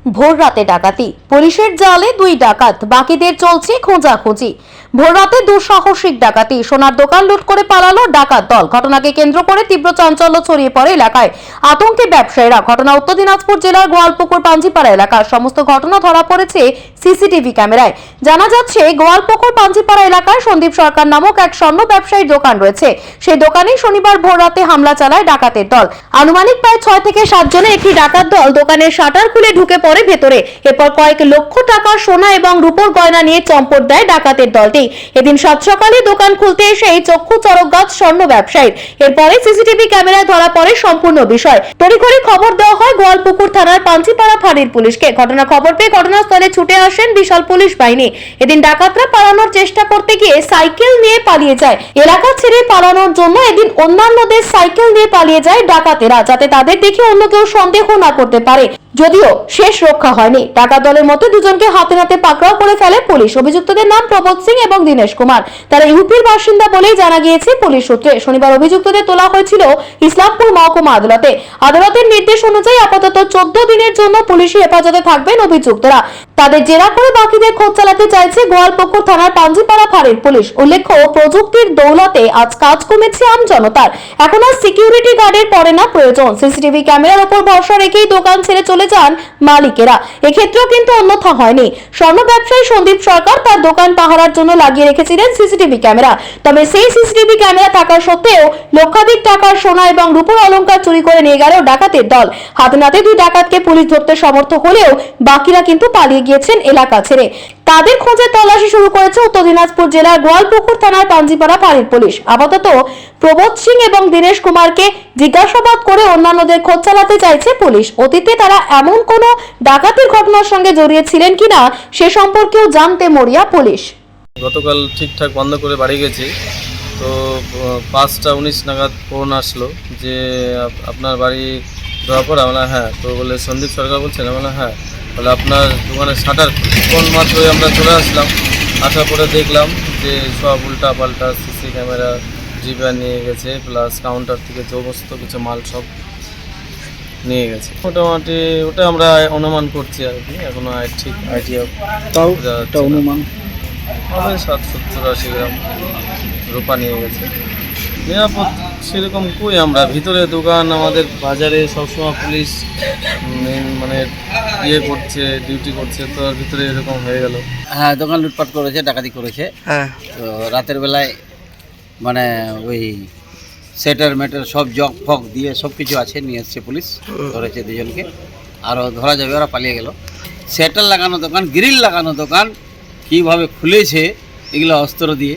ভোর রাতে ডাকাতি, পুলিশের জালে দুই ডাকাত, বাকিদের চলছে খোঁজাখুঁজি। ভোর রাতে দুঃসাহসিক ডাকাতি, সোনার দোকান লুট করে পালালো ডাকাত দল। ঘটনাকে কেন্দ্র করে তীব্র চাঞ্চল্য ছড়িয়ে পড়ে এলাকায়। আতঙ্কে ব্যবসায়ীরা। ঘটনা উত্তর দিনাজপুর জেলার গোয়ালপুকুর পাঞ্জিপাড়া এলাকার। সমস্ত ঘটনা ধরা পড়েছে সিসিটিভি ক্যামেরায়। জানা যাচ্ছে গোয়ালপুকুর পাঞ্জিপাড়া এলাকায় সন্দীপ সরকার নামক এক স্বর্ণ ব্যবসায়ীর দোকান রয়েছে। সেই দোকানে শনিবার ভোর রাতে হামলা চালায় ডাকাতের দল। আনুমানিক প্রায় 6 থেকে 7 জনের একটি ডাকাত দল দোকানের শাটার খুলে ঢুকে পড়ে ভেতরে। এরপর কয়েক লক্ষ টাকার সোনা এবং রূপোর গয়না নিয়ে চম্পট দেয় ডাকাতের দলটি। এদিন সাত সকালে দোকান খুলতে এসে চক্ষু চড়ক গাছ স্বর্ণ ব্যবসায়ীর। এরপরে সিসিটিভি ক্যামেরায় ধরা পড়ে সম্পূর্ণ বিষয়। তড়িঘড়ি খবর দেওয়া হয় গোয়ালপুকুর থানার পাঞ্জিপাড়া ফাঁড়ির পুলিশকে। ঘটনা খবর পেয়ে ঘটনাস্থলে ছুটে আসেন বিশাল পুলিশ বাহিনী। এদিন ডাকাতরা পালানোর চেষ্টা করতে গিয়ে সাইকেল নিয়ে পালিয়ে যায়। এলাকা ছেড়ে পালানোর জন্য এদিন অন্যান্যদের সাইকেল নিয়ে পালিয়ে যায় ডাকাতেরা, যাতে তাদের দেখে অন্য কেউ সন্দেহ না করতে পারে। যদিও শেষ রক্ষা হয়নি। ডাকাত দলের মধ্যে দুজনকে হাতে নাতে পাকড়াও করে ফেলে পুলিশ। অভিযুক্তদের নাম প্রবোধ সিং এবং দীনেশ কুমার। তারা ইউপির বাসিন্দা বলেই জানা গিয়েছে পুলিশ সূত্রে। শনিবার অভিযুক্তদের তোলা হয়েছিল ইসলামপুর মহকুমা আদালতে। আদালতের নির্দেশ অনুযায়ী আপাতত 14 দিনের জন্য পুলিশি হেফাজতে থাকবেন অভিযুক্তরা। তাদের জেরা করে বাকিদের খোঁজ চালাতে চাইছে গোয়ালপুকুর থানার পাঞ্জিপাড়া ফাঁড়ির পুলিশ। উল্লেখ্য, প্রযুক্তির দৌলতে আজ কাজ কমেছে আম জনতার। এখন আর সিকিউরিটি গার্ডের পড়ে না প্রয়োজন। সিসিটিভি ক্যামেরার উপর ভরসা রেখেই দোকান ছেড়ে চলে যান মালিকেরা। এক্ষেত্রেও কিন্তু অন্যথা হয়নি। স্বর্ণ ব্যবসায়ী সন্দীপ সরকার তার দোকান পাহারার জন্য লাগিয়ে রেখেছিলেন সিসিটিভি ক্যামেরা। তবে সেই সিসিটিভি ক্যামেরা থাকা সত্ত্বেও লক্ষাধিক টাকার সোনা এবং রূপোর অলংকার চুরি করে নিয়ে গেল ডাকাতের দল। হাতে নাতে দুই ডাকাতকে পুলিশ ধরতে সমর্থ হলেও বাকিরা কিন্তু পালিয়ে গিয়েছেন এলাকা ছেড়ে। তাদের খোঁজে তল্লাশি শুরু করেছে উত্তর দিনাজপুর জেলার গোয়ালপুকুর থানার পাঞ্জিপাড়া ফাঁড়ির পুলিশ। আপাতত প্রবোধ সিং এবং দীনেশ কুমারকে জিজ্ঞাসাবাদ করে অন্যান্যদের খোঁজ চালাতে চাইছে পুলিশ। অতীতে তারা এমন কোনো ডাকাতির ঘটনার সঙ্গে জড়িয়ে ছিলেন কিনা সে সম্পর্কেও জানতে মরিয়া পুলিশ। গতকাল ঠিকঠাক বন্ধ করে বাড়ি গেছি, তো 5টা 19 নাগাদ ফোন আসলো যে আপনার বাড়ি দেওয়ার পর আমরা হ্যাঁ, তো বলে সন্দীপ সরকার বলছেন। আমরা হ্যাঁ, বলে আপনার দোকানের শাটার কোন মাত্রই আমরা চলে আসলাম। আসার পরে দেখলাম যে সব উল্টা পাল্টা সিসি ক্যামেরা জিপে নিয়ে গেছে, প্লাস কাউন্টার থেকে সমস্ত কিছু মাল সব নিয়ে গেছে। মোটামুটি ওটা আমরা অনুমান করছি আর কি, এখনো ঠিক আইডিয়া তাও অনুমান হবে 70-80 গ্রাম রূপা নিয়ে গেছে। নিরাপদ সেরকম কই, আমরা ভিতরে দোকান, আমাদের বাজারে সবসময় পুলিশ মানে করছে, ডিউটি করছে, তো ভিতরে এরকম হয়ে গেল। হ্যাঁ, দোকান লুটপাট করেছে, ডাকাতি করেছে। হ্যাঁ, তো রাতের বেলায় মানে ওই সেটার মেটার সব জগ ফগ দিয়ে সব কিছু আছে, নিয়ে এসছে পুলিশ, ধরেছে দুজনকে। আরও ধরা যাবে, ওরা পালিয়ে গেল। সেটার লাগানো দোকান, গ্রিল লাগানো দোকান কীভাবে খুলেছে এগুলো অস্ত্র দিয়ে।